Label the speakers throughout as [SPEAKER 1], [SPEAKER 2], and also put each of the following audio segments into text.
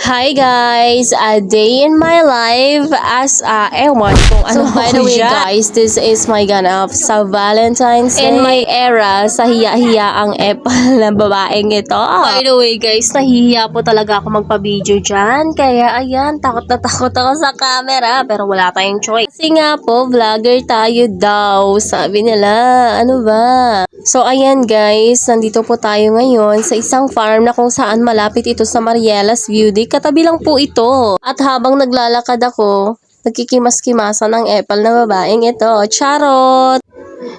[SPEAKER 1] Hi guys! A day in my life as ewan kung ano. So by the way guys, this is my ganap sa Valentine's Day. In my era, sa hiya-hiya ang epal na babaeng ito. By the way guys, nahihiya po talaga ako magpa-video dyan. Kaya ayan, takot na takot ako sa camera. Pero wala tayong choice. Kasi nga po, vlogger tayo daw. Sabi nila, ano ba? So ayan guys, nandito po tayo ngayon sa isang farm na kung saan malapit ito sa Marielas View Day. Katabi lang po ito. At habang naglalakad ako, nagkikimas-kimasan ng epal na babaeng ito. Charot!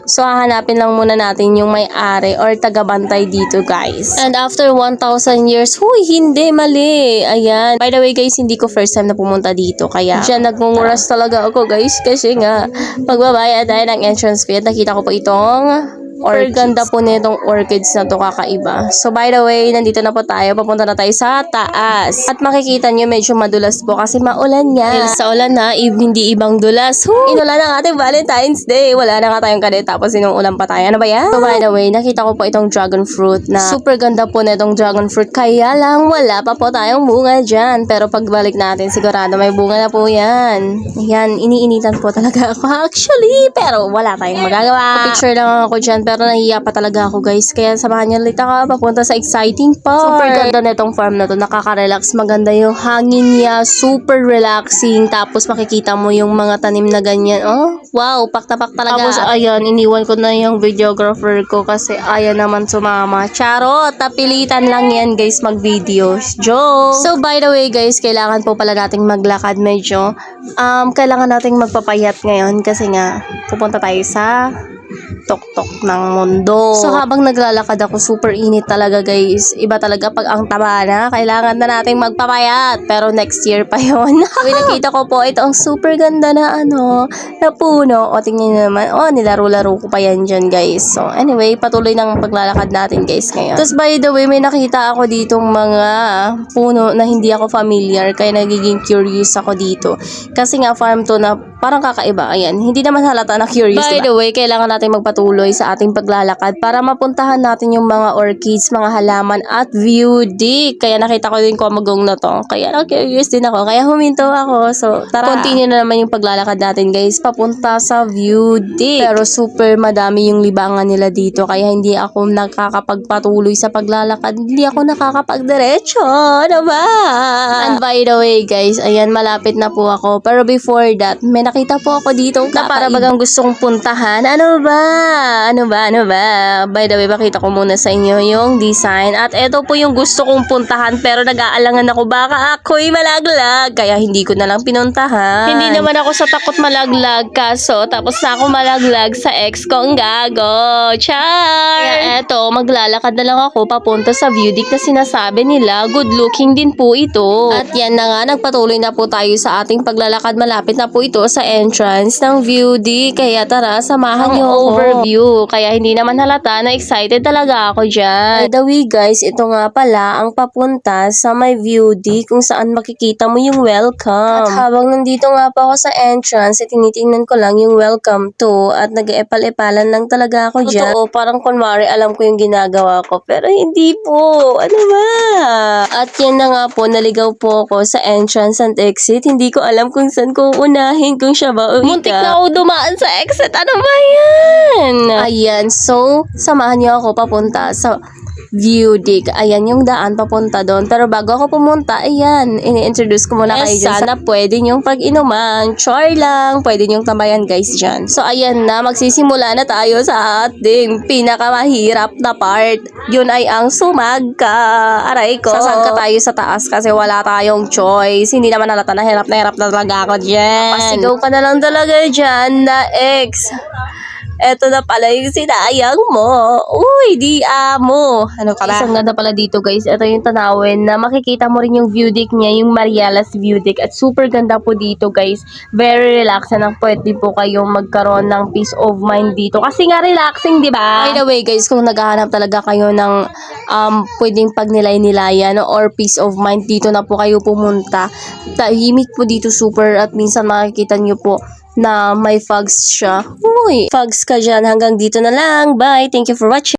[SPEAKER 1] So, hahanapin lang muna natin yung may-ari or taga-bantay dito, guys. And after 1,000 years, huy, hindi, mali. Ayan. By the way, guys, hindi ko first time na pumunta dito. Kaya, dyan nagmunguras talaga ako, guys. Kasi nga, magbabayad tayo ng entrance fee. At nakita ko po itong orchids. Ganda po nitong orchids na to, kakaiba. So, by the way, nandito na po tayo. Papunta na tayo sa taas. At makikita nyo, medyo madulas po kasi maulan nga. Sa ulan na, hindi ibang dulas. Inulan ang ating Valentine's Day. Wala na nga tayong kadet. Tapos ulan pa tayo. Ano ba yan? So, by the way, nakita ko po itong dragon fruit na super ganda po nitong dragon fruit. Kaya lang, wala pa po tayong bunga dyan. Pero pagbalik natin, sigurado may bunga na po yan. Yan, iniinitan po talaga ako actually. Pero wala tayong magagawa. Picture lang ako dyan. Pero nahiya pa talaga ako guys. Kaya samahan niyo ulit ako papunta sa exciting part. Super ganda nitong farm na to. Nakaka-relax. Maganda yung hangin niya. Super relaxing. Tapos makikita mo yung mga tanim na ganyan. Oh, wow. Pak na pak talaga. Tapos ayan, iniwan ko na yung videographer ko kasi ayaw naman sumama. Charot. Tapilitan lang yan guys mag-video. Joke. So by the way guys, kailangan po pala nating maglakad medyo. Kailangan nating magpapayat ngayon kasi nga pupunta tayo sa tok-tok ng mundo. So habang naglalakad ako, super init talaga guys. Iba talaga pag ang taba na, kailangan na nating magpapayat. Pero next year pa yun. Nakita ko po, ito ang super ganda na na puno. O tingnan nyo naman, nilaro-laro ko pa yan dyan guys. So anyway, patuloy ng paglalakad natin guys ngayon. Tapos by the way, may nakita ako ditong mga puno na hindi ako familiar. Kaya nagiging curious ako dito. Kasi nga farm to na parang kakaiba. Ayan, hindi naman halata na curious. By the way, kailangan natin magpatuloy sa ating paglalakad para mapuntahan natin yung mga orchids, mga halaman at view deck. Kaya nakita ko din kumagong na to. Kaya curious din ako. Kaya huminto ako. So, tara. Continue na naman yung paglalakad natin guys. Papunta sa view deck. Pero super madami yung libangan nila dito. Kaya hindi ako nakakapagpatuloy sa paglalakad. Hindi ako nakakapagdiretso. Ano ba? And by the way guys, ayan malapit na po ako. Pero before that, may nakita po ako dito na para bagang gusto kong puntahan. Ano ba? By the way, pakita ko muna sa inyo yung design. At ito po yung gusto kong puntahan pero nag-aalangan ako baka ako'y malaglag. Kaya hindi ko na lang pinuntahan. Hindi naman ako sa takot malaglag kaso tapos na ako malaglag sa ex ko ang gago. Char! Kaya eto, maglalakad na lang ako papunta sa view deck na sinasabi nila. Good looking din po ito. At yan na nga, nagpatuloy na po tayo sa ating paglalakad. Malapit na po ito sa entrance ng view deck. Kaya tara, samahan niyo overview. Kaya hindi naman halata na excited talaga ako dyan. By the way guys, ito nga pala ang papunta sa my view deck kung saan makikita mo yung welcome. At habang nandito nga pa ako sa entrance, tinitingnan ko lang yung welcome to at nag-epal-epalan lang talaga ako dyan. Totoo, parang kunwari alam ko yung ginagawa ko pero hindi po. Ano ba? At yan na nga po, naligaw po ako sa entrance and exit. Hindi ko alam kung saan ko unahin, kung siya ba o muntik na ako dumaan sa exit. Ano ba yan? Ayan, so samahan niyo ako papunta sa view deck. Ayan yung daan papunta doon. Pero bago ako pumunta, ayan, ini-introduce ko muna kayo dyan. Sana pwede nyong pag-inuman. Char lang. Pwede nyong tambayan guys dyan. So ayan na, magsisimula na tayo sa ating pinakamahirap na part. Yun ay ang sumagka. Aray ko. Sasagka tayo sa taas kasi wala tayong choice. Hindi naman halata na hirap na talaga ako dyan. Pasigaw ka na lang talaga dyan na ex. Eto na pala yung sinayang mo. Uy, di amo. Ano ka ba? Isang ganda pala dito guys. Ito yung tanawin na makikita mo rin yung view deck niya, yung Marielas view deck. At super ganda po dito guys. Very relaxing ang pwede po kayong magkaroon ng peace of mind dito. Kasi nga relaxing, di ba? By the way guys, kung naghahanap talaga kayo ng pwedeng pagnilay-nilayan or peace of mind, dito na po kayo pumunta. Tahimik po dito super at minsan makikita nyo po na may fogs siya. Uy, fogs ka dyan. Hanggang dito na lang. Bye. Thank you for watching.